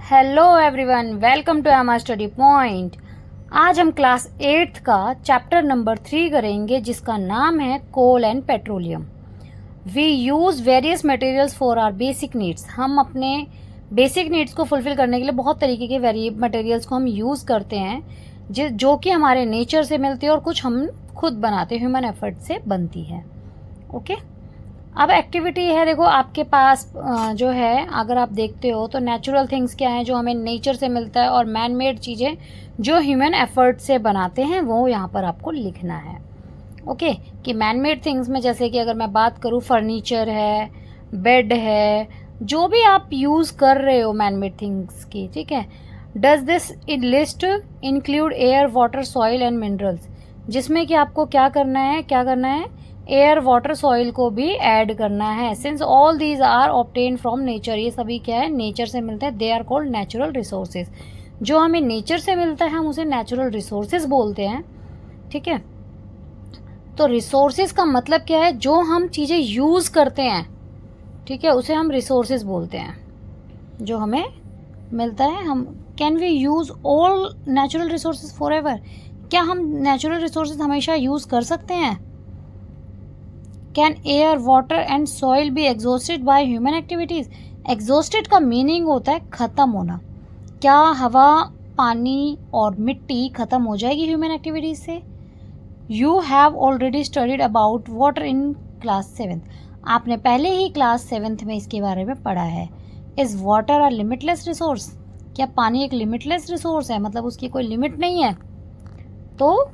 Hello everyone, welcome to our study point. आज हम class 8th का चैप्टर नंबर 3 करेंगे जिसका नाम है coal and petroleum. We use various materials for our basic needs. हम अपने बेसिक नीड्स को फुलफिल करने के लिए बहुत तरीके के मटेरियल्स को हम यूज़ करते हैं जो कि हमारे नेचर से मिलती है और कुछ हम खुद बनाते हैं, ह्यूमन एफर्ट से बनती है। ओके, अब एक्टिविटी है। देखो आपके पास जो है, अगर आप देखते हो तो नेचुरल थिंग्स क्या हैं जो हमें नेचर से मिलता है, और मैन मेड चीज़ें जो ह्यूमन एफर्ट से बनाते हैं वो यहाँ पर आपको लिखना है। ओके, कि मैन मेड थिंग्स में जैसे कि अगर मैं बात करूँ, फर्नीचर है, बेड है, जो भी आप यूज़ कर रहे हो मैन मेड थिंग्स की, ठीक है। Does this list include air, water, soil and minerals, जिसमें कि आपको क्या करना है एयर, वाटर, सॉइल को भी ऐड करना है। Since all these are obtain from nature, ये सभी क्या है, नेचर से मिलते हैं। They are called natural resources. जो हमें नेचर से मिलता है हम उसे नेचुरल रिसोर्सेज बोलते हैं, ठीक है। तो रिसोर्सेज का मतलब क्या है, जो हम चीज़ें यूज़ करते हैं, ठीक है, उसे हम रिसोर्सेज बोलते हैं। जो हमें मिलता है, हम can we use all natural resources for ever, क्या हम नेचुरल रिसोर्सेज हमेशा यूज़ कर सकते हैं। Can air, water and soil be exhausted by human activities. Exhausted का मीनिंग होता है ख़त्म होना। क्या हवा, पानी और मिट्टी ख़त्म हो जाएगी ह्यूमन एक्टिविटीज़ से। You have already studied about water in class 7th। आपने पहले ही क्लास 7th में इसके बारे में पढ़ा है। Is water a limitless resource, क्या पानी एक लिमिटलेस रिसोर्स है, मतलब उसकी कोई लिमिट नहीं है। तो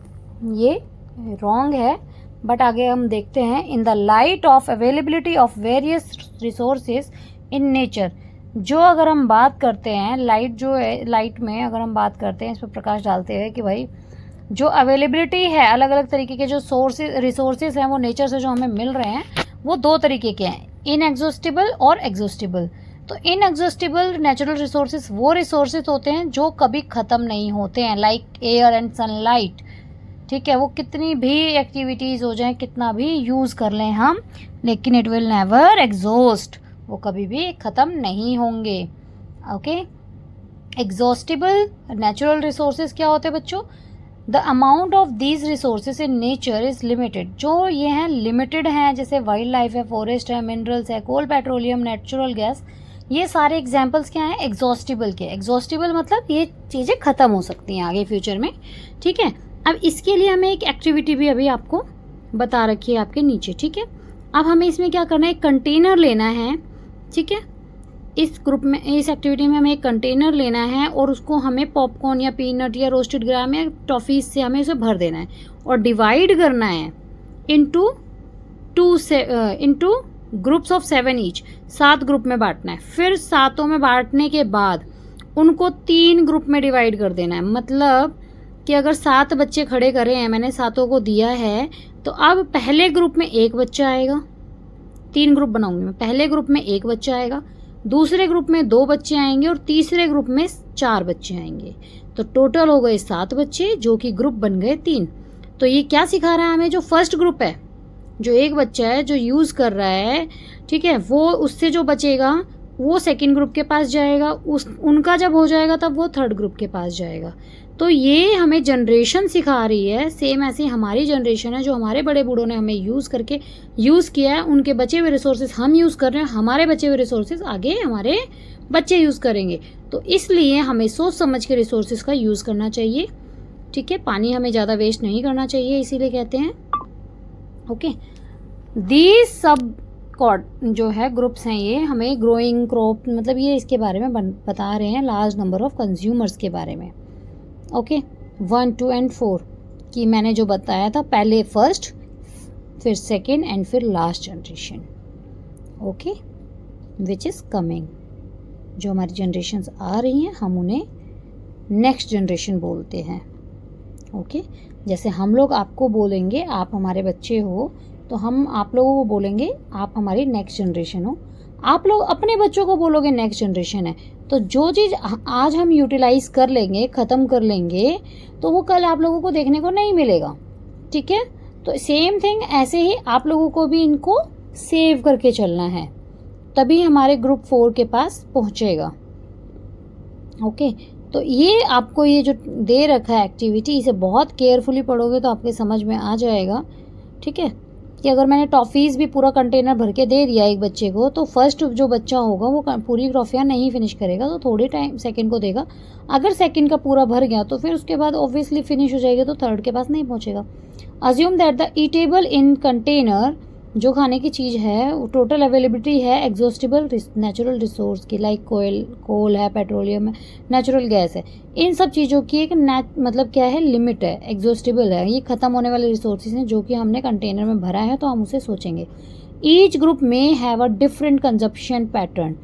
ये रॉन्ग है, बट आगे हम देखते हैं। In the light of availability of various resources in nature, जो अगर हम बात करते हैं लाइट, जो है लाइट में अगर हम बात करते हैं, इस पर प्रकाश डालते हैं कि भाई जो अवेलेबिलिटी है, अलग अलग तरीके के जो रिसोर्सेज हैं वो नेचर से जो हमें मिल रहे हैं वो दो तरीके के हैं, इनएग्जॉस्टिबल और एग्जॉस्टिबल। तो इनएग्जॉस्टिबल नेचुरल रिसोर्सेज वो रिसोर्सेज होते हैं जो कभी ख़त्म नहीं होते हैं, लाइक एयर एंड सनलाइट, ठीक है। वो कितनी भी एक्टिविटीज़ हो जाए, कितना भी यूज़ कर लें हम, लेकिन इट विल नेवर एग्जॉस्ट, वो कभी भी ख़त्म नहीं होंगे। ओके, एग्जॉस्टिबल नेचुरल रिसोर्सेज क्या होते हैं बच्चों, the amount of these resources in nature is limited. जो ये हैं लिमिटेड हैं, जैसे वाइल्ड लाइफ है, फॉरेस्ट है, मिनरल्स है, कोल, पेट्रोलियम, नेचुरल गैस, ये सारे एग्जाम्पल्स क्या हैं, एग्जॉस्टिबल के। एग्जॉस्टिबल मतलब ये चीज़ें ख़त्म हो सकती हैं आगे फ्यूचर में, ठीक है। अब इसके लिए हमें एक एक्टिविटी भी अभी आपको बता रखी है आपके नीचे, ठीक है। अब हमें इसमें क्या करना है, एक कंटेनर लेना है, ठीक है। इस ग्रुप में, इस एक्टिविटी में हमें एक कंटेनर लेना है और उसको हमें पॉपकॉर्न या पीनट या रोस्टेड ग्राम या टॉफ़ीज से हमें उसे भर देना है और डिवाइड करना है into groups of 7 each. 7 group में बांटना है। फिर 7 में बांटने के बाद उनको 3 ग्रुप में डिवाइड कर देना है। मतलब कि अगर 7 बच्चे खड़े करे हैं, मैंने 7 को दिया है, तो अब पहले ग्रुप में 1 बच्चा आएगा। 3 ग्रुप बनाऊंगी मैं। पहले ग्रुप में 1 बच्चा आएगा, दूसरे ग्रुप में 2 बच्चे आएंगे और तीसरे ग्रुप में 4 बच्चे आएंगे। तो टोटल हो गए 7 बच्चे, जो कि ग्रुप बन गए 3। तो ये क्या सिखा रहा है हमें, जो फर्स्ट ग्रुप है, जो 1 बच्चा है जो यूज़ कर रहा है, ठीक है, वो उससे जो बचेगा वो सेकेंड ग्रुप के पास जाएगा, उनका जब हो जाएगा तब वो थर्ड ग्रुप के पास जाएगा। तो ये हमें जनरेशन सिखा रही है। सेम ऐसे हमारी जनरेशन है, जो हमारे बड़े बूढ़ों ने हमें यूज़ किया है, उनके बचे हुए रिसोर्सेज हम यूज़ कर रहे हैं, हमारे बचे हुए रिसोर्सेज आगे हमारे बच्चे यूज़ करेंगे। तो इसलिए हमें सोच समझ के रिसोर्सेज का यूज़ करना चाहिए, ठीक है। पानी हमें ज़्यादा वेस्ट नहीं करना चाहिए, इसीलिए कहते हैं। ओके, दीज सब कॉर्ड जो है ग्रुप्स हैं, ये हमें ग्रोइंग क्रॉप, मतलब ये इसके बारे में बता रहे हैं, लार्ज नंबर ऑफ कंज्यूमर्स के बारे में। ओके, 1, 2 एंड 4 कि मैंने जो बताया था, पहले फर्स्ट, फिर सेकेंड एंड फिर last generation. Okay, which is coming. जो हमारी जनरेशन्स आ रही हैं हम उन्हें नेक्स्ट जनरेशन बोलते हैं। ओके, जैसे हम लोग आपको बोलेंगे आप हमारे बच्चे हो, तो हम आप लोगों को बोलेंगे आप हमारी नेक्स्ट जनरेशन हो। आप लोग अपने बच्चों को बोलोगे नेक्स्ट जनरेशन है। तो जो चीज़ आज हम यूटिलाइज़ कर लेंगे, ख़त्म कर लेंगे, तो वो कल आप लोगों को देखने को नहीं मिलेगा, ठीक है। तो सेम थिंग ऐसे ही आप लोगों को भी इनको सेव करके चलना है, तभी हमारे ग्रुप 4 के पास पहुँचेगा। ओके, तो ये आपको ये जो दे रखा है एक्टिविटी, इसे बहुत केयरफुली पढ़ोगे तो आपके समझ में आ जाएगा, ठीक है। कि अगर मैंने टॉफ़ीज़ भी पूरा कंटेनर भर के दे दिया एक बच्चे को, तो फर्स्ट जो बच्चा होगा वो पूरी टॉफ़ियाँ नहीं फिनिश करेगा, तो थोड़े टाइम सेकंड को देगा। अगर सेकंड का पूरा भर गया तो फिर उसके बाद ऑब्वियसली फिनिश हो जाएगा, तो थर्ड के पास नहीं पहुँचेगा। Assume that the eatable in container, जो खाने की चीज़ है, टोटल अवेलेबिलिटी है एग्जॉस्टिबल नेचुरल रिसोर्स की, लाइक कोल है, पेट्रोलियम है, नेचुरल गैस है। इन सब चीज़ों की एक मतलब क्या है, लिमिट है, एग्जॉस्टिबल है, ये ख़त्म होने वाले रिसोर्सेज हैं जो कि हमने कंटेनर में भरा है, तो हम उसे सोचेंगे। ईच ग्रुप में have a different consumption pattern,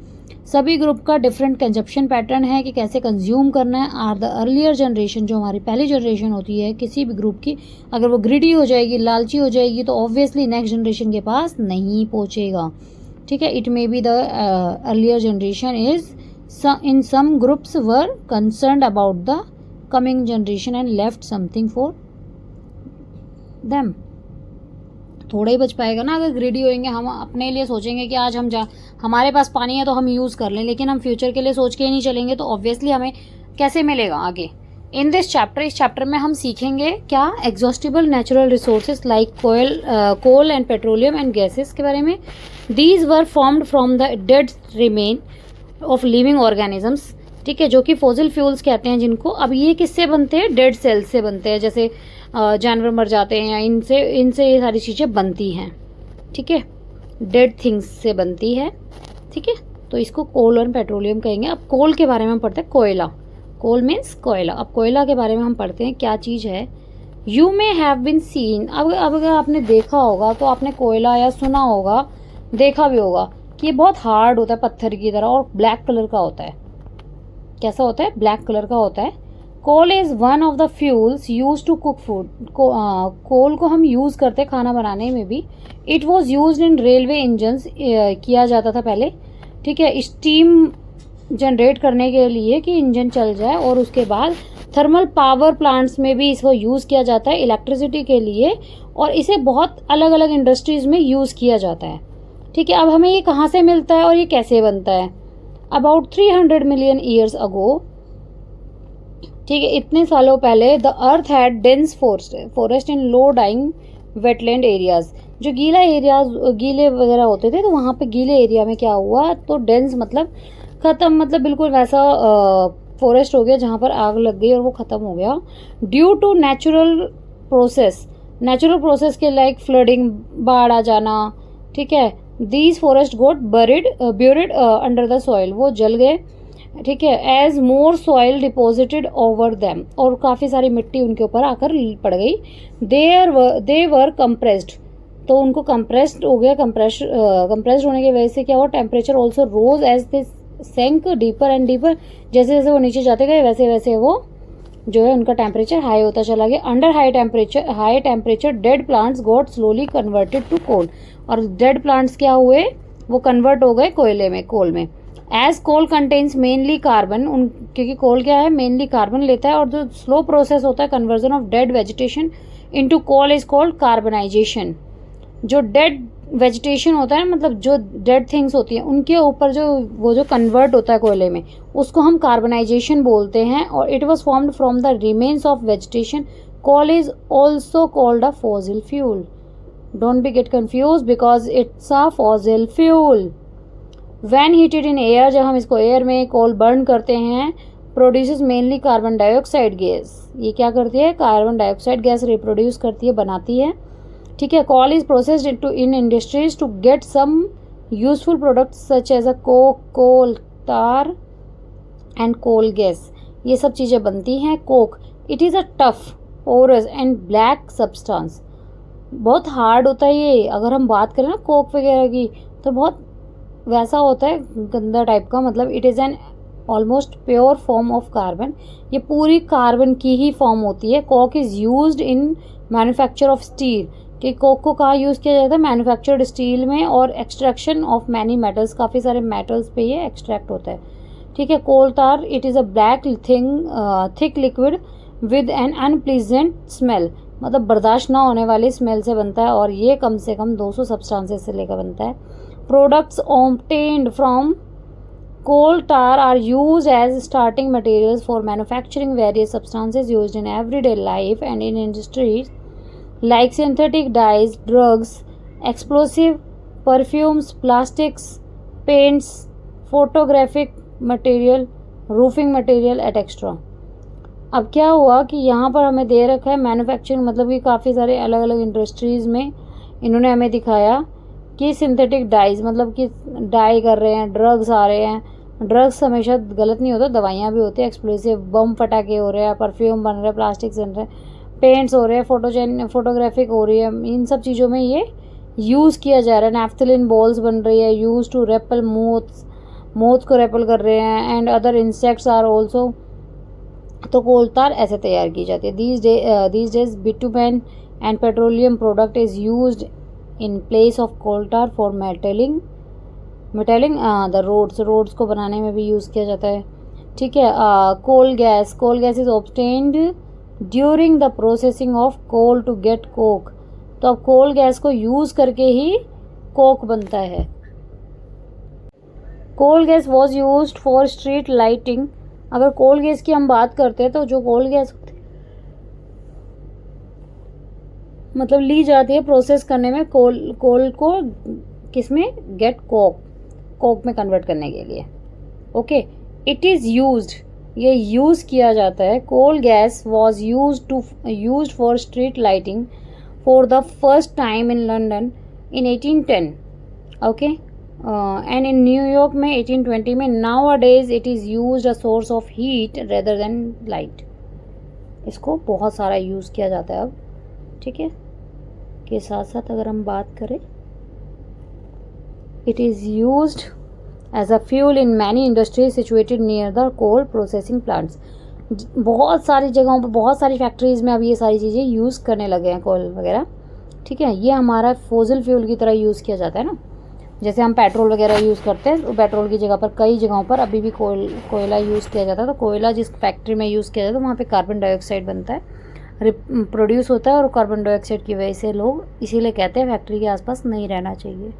सभी ग्रुप का डिफरेंट कंजप्शन पैटर्न है कि कैसे कंज्यूम करना है। आर द अर्लियर जनरेशन, जो हमारी पहली जनरेशन होती है किसी भी ग्रुप की, अगर वो ग्रिडी हो जाएगी, लालची हो जाएगी, तो ऑब्वियसली नेक्स्ट जनरेशन के पास नहीं पहुंचेगा, ठीक है। It may be the earlier generation is in some groups were concerned about the coming generation and left something for them. थोड़ा ही बच पाएगा ना अगर ग्रीडी होएंगे। हम अपने लिए सोचेंगे कि आज हमारे पास पानी है तो हम यूज़ कर लें, लेकिन हम फ्यूचर के लिए सोच के ही नहीं चलेंगे, तो ऑब्वियसली हमें कैसे मिलेगा आगे। इन दिस चैप्टर, इस चैप्टर में हम सीखेंगे क्या, exhaustible natural resources like coal and petroleum and gases के बारे में। These were formed from the dead remain of living organisms, ठीक है, जो कि फॉसिल फ्यूल्स कहते हैं जिनको। अब ये किससे बनते हैं, डेड सेल्स से बनते हैं, जैसे जानवर मर जाते हैं या इनसे ये सारी चीज़ें बनती हैं, ठीक है, डेड थिंग्स से बनती है, ठीक है। तो इसको कोल और पेट्रोलियम कहेंगे। अब कोल के बारे में हम पढ़ते हैं, कोयला, कोल मीन्स कोयला। अब कोयला के बारे में हम पढ़ते हैं क्या चीज़ है। You may have been seen, अब अगर आपने देखा होगा तो आपने कोयला या सुना होगा, देखा भी होगा कि ये बहुत हार्ड होता है, पत्थर की तरह, और ब्लैक कलर का होता है। कैसा होता है, ब्लैक कलर का होता है। Coal is one of the fuels use to cook food, coal को हम यूज़ करते हैं खाना बनाने में भी। It was use in railway engines, किया जाता था पहले, ठीक है, स्टीम जनरेट करने के लिए कि इंजन चल जाए, और उसके बाद थर्मल पावर प्लांट्स में भी इसको यूज़ किया जाता है इलेक्ट्रिसिटी के लिए, और इसे बहुत अलग अलग इंडस्ट्रीज़ में यूज़ किया जाता है, ठीक है। अब हमें ये कहाँ से मिलता है और ये कैसे बनता है। अबाउट 300 मिलियन ईयर्स अगो, ठीक है, इतने सालों पहले, the earth had dense forest in low lying wetland areas, जो गीला एरियाज, गीले वगैरह होते थे, तो वहाँ पे गीले एरिया में क्या हुआ, तो डेंस मतलब ख़त्म, मतलब बिल्कुल वैसा फॉरेस्ट हो गया जहाँ पर आग लग गई और वो ख़त्म हो गया। ड्यू टू नेचुरल प्रोसेस के लाइक फ्लडिंग, बाढ़ आ जाना, ठीक है, these forest got buried under the soil, वो जल गए, ठीक है। As more soil deposited over them, और काफ़ी सारी मिट्टी उनके ऊपर आकर पड़ गई। दे वर कंप्रेस्ड, तो उनको कंप्रेस्ड हो गया, कंप्रेस्ड होने की वजह से क्या हुआ, temperature also rose as they sank deeper and deeper, जैसे जैसे वो नीचे जाते गए वैसे वैसे वो जो है उनका टेम्परेचर हाई होता चला गया। Under high temperature dead plants got slowly converted to coal, और डेड प्लांट्स क्या हुए, वो कन्वर्ट हो गए कोयले में, कोल में। As coal contains mainly carbon, क्योंकि कोल क्या है, मेनली कार्बन लेता है, और जो स्लो प्रोसेस होता है conversion of dead vegetation into coal is called carbonization. जो डेड वेजिटेशन होता है, मतलब जो डेड थिंग्स होती हैं उनके ऊपर जो कन्वर्ट होता है कोयले में, उसको हम कार्बनाइजेशन बोलते हैं। और it was formed from the remains of vegetation. Coal is also called a fossil fuel, don't be get confuse because it's a fossil fuel. When heated in air, जब हम इसको एयर में कोल बर्न करते हैं, produces mainly carbon dioxide gas, ये क्या करती है, कार्बन डाइऑक्साइड गैस रिप्रोड्यूस करती है, बनाती है, ठीक है। Coal is processed in industries to get some useful products such as a coke, coal tar and coal gas, ये सब चीज़ें बनती हैं। Coke, it is a tough porous and black substance, बहुत हार्ड होता है ये। अगर हम बात करें ना कोक वगैरह की, तो बहुत वैसा होता है, गंदा टाइप का, मतलब it is an almost pure form of carbon, ये पूरी कार्बन की ही फॉर्म होती है। Coke is used in manufacture of steel, कि कोक को कहाँ यूज़ किया जाता है, मैन्युफैक्चर्ड स्टील में, और एक्सट्रैक्शन ऑफ मैनी मेटल्स, काफ़ी सारे मेटल्स पे ये एक्सट्रैक्ट होता है, ठीक है। Coal tar, it is a black thick liquid with an unpleasant smell, मतलब बर्दाश्त ना होने वाली स्मेल से बनता है, और ये कम से कम 200 सब्सटेंसेस से लेकर बनता है। Products obtained from Coal tar are used as starting materials for manufacturing various substances used in everyday life and in industries like synthetic dyes, drugs, explosive, perfumes, plastics, paints, photographic material, roofing material, etc. अब क्या हुआ कि यहाँ पर हमें दे रखा है manufacturing, मतलब कि काफ़ी सारे अलग अलग इंडस्ट्रीज़ में इन्होंने हमें दिखाया कि सिंथेटिक डाइज, मतलब कि डाई कर रहे हैं, ड्रग्स आ रहे हैं। ड्रग्स हमेशा गलत नहीं होता, दवाइयाँ भी होती है, एक्सप्लोसिव बम फटाके हो रहे हैं, परफ्यूम बन रहे हैं, प्लास्टिक बन रहे हैं, पेंट्स हो रहे हैं, फोटोग्राफिक हो रही है, इन सब चीज़ों में ये यूज़ किया जा रहा है। नैफ्थलीन बॉल्स बन रही है, यूज टू रेपल मोथ को रेपल कर रहे हैं, and other insects are also. तो कोल तार ऐसे तैयार की जाती है। These days bitumen and petroleum product is used in place of coal tar for metalling the roads को बनाने में भी यूज़ किया जाता है। ठीक है। Coal gas is obtained during the processing of coal to get coke. तो अब कोल गैस को यूज़ करके ही कोक बनता है। Coal gas was used for street lighting. अगर कोल गैस की हम बात करते हैं तो जो कोल गैस मतलब ली जाती है प्रोसेस करने में कोल को किसमें, गेट कोक में कन्वर्ट करने के लिए। ओके, इट इज़ यूज्ड, ये यूज़ किया जाता है। Coal gas was used for street lighting for the first time in London in 1810। Okay, and in New York में 1820 में। Nowadays it is used a source of heat rather than light. इसको बहुत सारा use किया जाता है अब। ठीक है, के साथ साथ अगर हम बात करें, it is used as a fuel in many industries situated near the coal processing plants. बहुत सारी जगहों पर, बहुत सारी फैक्ट्रीज़ में अब ये सारी चीज़ें यूज़ करने लगे हैं, कोल वगैरह। ठीक है, ये हमारा फॉसिल फ्यूल की तरह यूज़ किया जाता है ना। जैसे हम पेट्रोल वगैरह यूज़ करते हैं, तो पेट्रोल की जगह पर कई जगहों पर अभी भी कोयला यूज़ किया जाता है। तो कोयला जिस फैक्ट्री में यूज़ किया जाता है, तो वहाँ पे कार्बन डाइऑक्साइड बनता है, प्रोड्यूस होता है, और कार्बन डाइऑक्साइड की वजह से लोग इसीलिए कहते हैं फैक्ट्री के आसपास नहीं रहना चाहिए।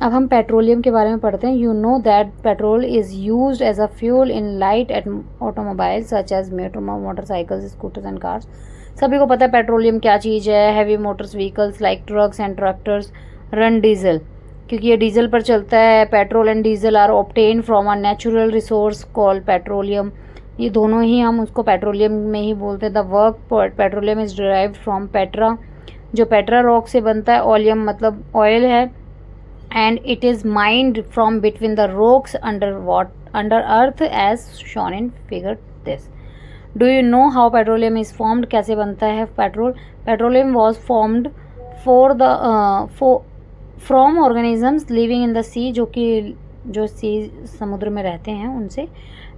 अब हम पेट्रोलियम के बारे में पढ़ते हैं। You know that petrol is used as a fuel in light and automobiles such as motorcycles, scooters and cars. सभी को पता है पेट्रोलियम क्या चीज़ है। Heavy motors vehicles like trucks and tractors run diesel, क्योंकि ये डीजल पर चलता है। Petrol and diesel are obtain from a natural resource called petroleum. ये दोनों ही हम उसको पेट्रोलियम में ही बोलते हैं। The work petroleum is derived from petra, जो पेट्रा रॉक से बनता है। ओलियम मतलब ऑयल है, and it is mind from between the rocks under earth as shown in figure this. Do you know how petroleum is formed, कैसे बनता है petroleum was formed from organisms living in the sea, जो sea समुद्र में रहते हैं उनसे।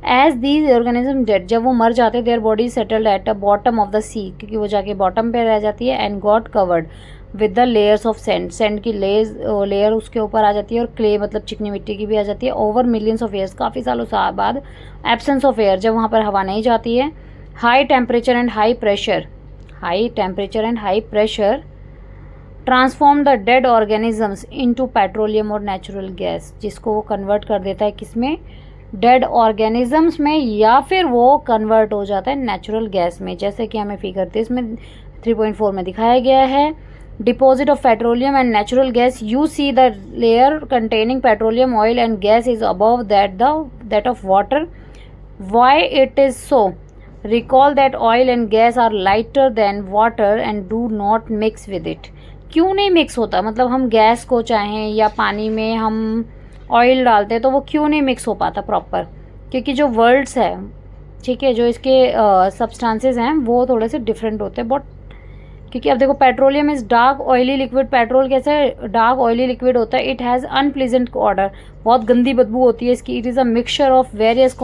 As these organism dead, जब वो मर जाते हैं, their body settled at the bottom of the sea, क्योंकि वो जाके बॉटम पे रह जाती है। And got covered with the layers of sand की लेयर उसके ऊपर आ जाती है, और क्ले मतलब चिकनी मिट्टी की भी आ जाती है। ओवर मिलियंस ऑफ ईयर्स, काफ़ी सालों बाद, एब्सेंस ऑफ एयर, जब वहाँ पर हवा नहीं जाती है। High temperature and high pressure transform the dead organisms into petroleum और नेचुरल गैस, जिसको वो कन्वर्ट कर देता है किसमें, डेड ऑर्गेनिजम्स में, या फिर वो कन्वर्ट हो जाता है नेचुरल गैस में। जैसे कि हमें फिगर 30 में 3.4 में दिखाया गया है। Deposit of petroleum and natural gas, you see the layer containing petroleum oil and gas is above that of water. Why it is so? Recall that oil and gas are lighter than water and do not mix with it. क्यों नहीं mix होता? मतलब हम gas को चाहें या पानी में हम ऑयल डालते हैं, तो वो क्यों नहीं मिक्स हो पाता प्रॉपर? क्योंकि जो वर्ड्स है, ठीक है, जो इसके सब्सटेंसेस हैं वो थोड़े से डिफरेंट होते हैं बहुत। क्योंकि अब देखो, petroleum is dark oily liquid. Petrol कैसे डार्क ऑयली लिक्विड होता है? इट हैज़ अनप्लीजेंट ऑर्डर, बहुत गंदी बदबू होती है इसकी। It is a mixture of various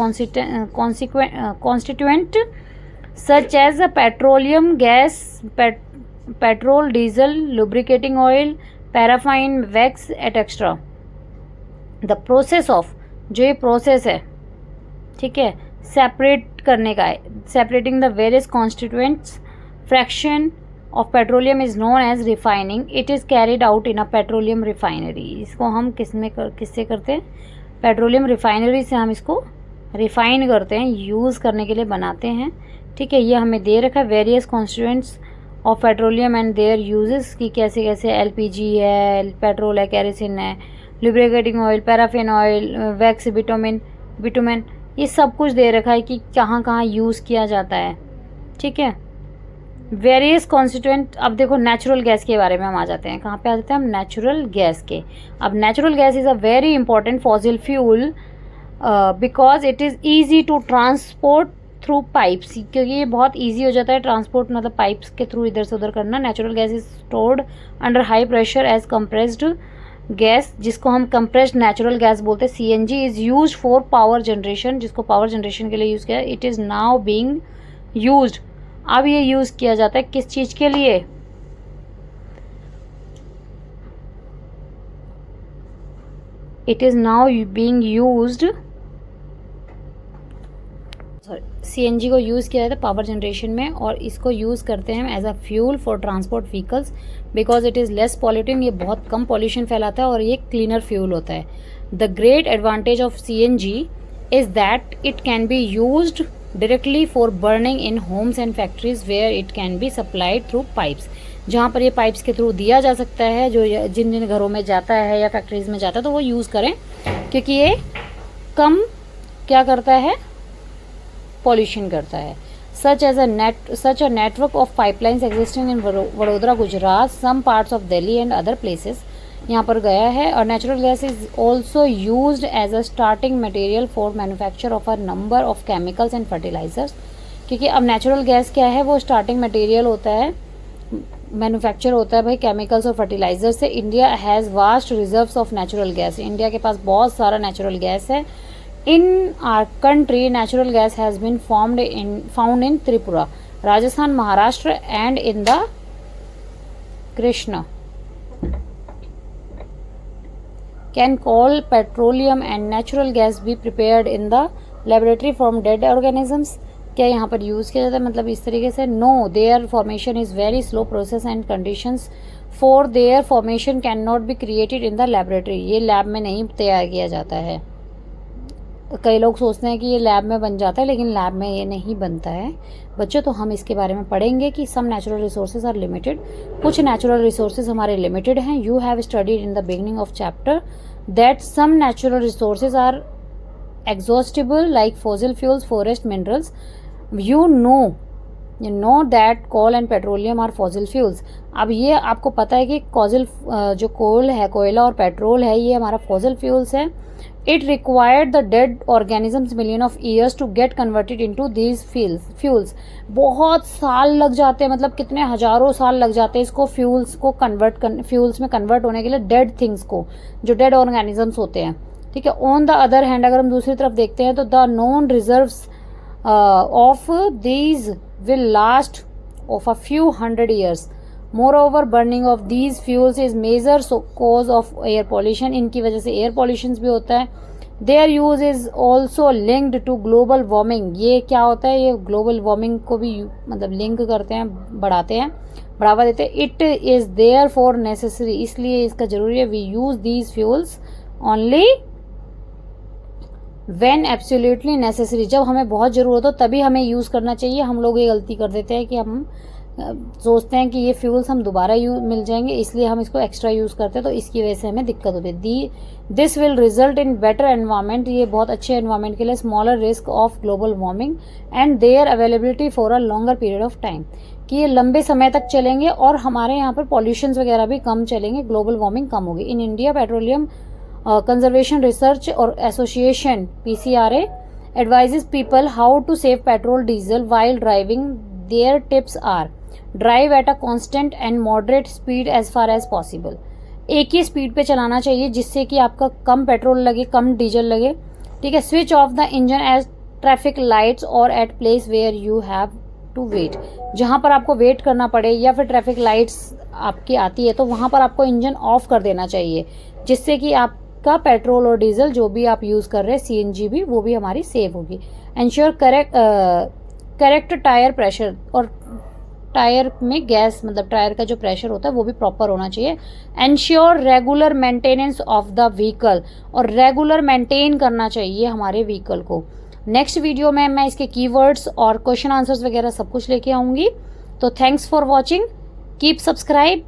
constituent such as petroleum gas, petrol, diesel, lubricating oil, paraffin, wax etcetera. The process of, जो ये प्रोसेस है, ठीक है, सेपरेट करने का है, separating the various constituents, fraction of petroleum is known as refining. It is carried out in a petroleum refinery. इसको हम किससे करते हैं? पेट्रोलियम रिफाइनरी से हम इसको रिफाइन करते हैं, यूज़ करने के लिए बनाते हैं. ठीक है, ये हमें दे रखा है various constituents of petroleum and there uses की कैसे कैसे. एलपीजी है, पेट्रोल है, केरोसिन है, lubricating oil, paraffin oil, wax, bitumen, ये सब कुछ दे रखा है कि कहाँ कहाँ यूज़ किया जाता है. ठीक है, वेरियस कॉन्स्टिट्यूएंट. अब देखो नेचुरल गैस के बारे में हम आ जाते हैं. कहाँ पे आ जाते हैं हम? नेचुरल गैस के. अब natural gas is a very important fossil fuel because it is easy to transport through pipes. क्योंकि ये बहुत ईजी हो जाता है ट्रांसपोर्ट, मतलब पाइप्स के थ्रू इधर से उधर करना. Natural gas is stored under high pressure as compressed gas, जिसको हम कंप्रेस्ड नेचुरल गैस बोलते हैं. CNG is use for power generation, जिसको पावर जनरेशन के लिए यूज़ किया. It is now being used. अब ये यूज़ किया जाता है किस चीज़ के लिए? It is now being used, CNG को यूज़ किया जाता है पावर जनरेशन में, और इसको यूज़ करते हैं as a fuel for transport vehicles because it is less polluting. ये बहुत कम पॉल्यूशन फैलाता है और ये क्लीनर फ्यूल होता है. The great advantage of CNG is that it can be used directly for burning in homes and factories where it can be supplied through pipes. जहाँ पर ये पाइप्स के थ्रू दिया जा सकता है, जो जिन जिन घरों में जाता है या फैक्ट्रीज में जाता है, तो वो यूज़ करें क्योंकि ये कम क्या करता है? पॉल्यूशन करता है. Such a network of pipelines existing in Vadodara, Gujarat, some parts of Delhi and other places. यहाँ पर गया है. और natural gas is also used as a starting material for manufacture of a number of chemicals and fertilizers. क्योंकि अब natural gas क्या है? वो स्टार्टिंग मटेरियल होता है, मैन्युफैक्चर होता है भाई केमिकल्स और फर्टिलाइजर से. India has vast reserves of natural gas. India के पास बहुत सारा नेचुरल गैस है. In our country, natural gas has been found in Tripura, Rajasthan, Maharashtra, and in the Krishna. Can coal, petroleum, and natural gas be prepared in the laboratory from dead organisms? क्या यहाँ पर use किया जाता है मतलब इस तरीके से? No, their formation is very slow process and conditions for their formation cannot be created in the laboratory. ये लैब में नहीं तैयार किया जाता है. कई लोग सोचते हैं कि ये लैब में बन जाता है, लेकिन लैब में ये नहीं बनता है बच्चों. तो हम इसके बारे में पढ़ेंगे कि some natural resources are limited. कुछ नेचुरल रिसोर्सेज हमारे लिमिटेड हैं. You have studied in the beginning of chapter that some natural resources are exhaustible like fossil fuels, forest, minerals. You know that coal and petroleum are fossil fuels. अब ये आपको पता है कि जो कोल है, कोयला और पेट्रोल है, ये हमारा फॉसिल फ्यूल्स है. It required the dead organisms million of years to get converted into these fuels. बहुत साल लग जाते हैं, मतलब कितने हजारों साल लग जाते हैं इसको फ्यूल्स में कन्वर्ट होने के लिए, डेड थिंग्स को, जो डेड ऑर्गेनिजम्स होते हैं. ठीक है. ऑन द अदर हैंड अगर हम दूसरी तरफ देखते हैं तो the known reserves of these will last of a few hundred years. Moreover, burning of these fuels is major cause of air pollution. इनकी वजह से एयर पॉल्यूशन भी होता है. Their use is also linked to global warming. ये क्या होता है? ये ग्लोबल वार्मिंग को भी मतलब लिंक करते हैं, बढ़ावा देते हैं. It is therefore necessary. इसलिए इसका जरूरी है. We use these fuels only when absolutely necessary. जब हमें बहुत ज़रूरत हो तभी हमें यूज़ करना चाहिए. हम लोग ये गलती कर देते हैं कि हम सोचते हैं कि ये फ्यूल्स हम दोबारा मिल जाएंगे, इसलिए हम इसको एक्स्ट्रा यूज़ करते हैं, तो इसकी वजह से हमें दिक्कत होती है. This will result in better environment. ये बहुत अच्छे एनवायरनमेंट के लिए. Smaller risk of global warming and their availability for a longer period of time. कि ये लंबे समय तक चलेंगे और हमारे यहाँ पर पॉल्यूशन वगैरह भी कम चलेंगे, ग्लोबल वार्मिंग कम होगी. In India petroleum conservation research और association PCRA advises people how to save petrol diesel while driving. Their tips are: drive at a constant and moderate speed as far as possible. एक ही speed पे चलाना चाहिए जिससे कि आपका कम petrol लगे, कम डीजल लगे. ठीक है. Switch off the engine as traffic lights और at place where you have to wait. जहाँ पर आपको वेट करना पड़े या फिर ट्रैफिक लाइट्स आपकी आती है तो वहाँ पर आपको इंजन ऑफ कर देना चाहिए, जिससे कि आपका पेट्रोल और डीजल जो भी आप यूज़ कर रहे हैं, CNG भी, वो भी हमारी सेव होगी. Ensure correct tyre pressure. और टायर में गैस मतलब टायर का जो प्रेशर होता है वो भी प्रॉपर होना चाहिए। Ensure regular maintenance of the vehicle, और रेगुलर मेंटेन करना चाहिए हमारे व्हीकल को। नेक्स्ट वीडियो में मैं इसके कीवर्ड्स और क्वेश्चन आंसर्स वगैरह सब कुछ लेके आऊँगी। तो thanks for watching, keep subscribe.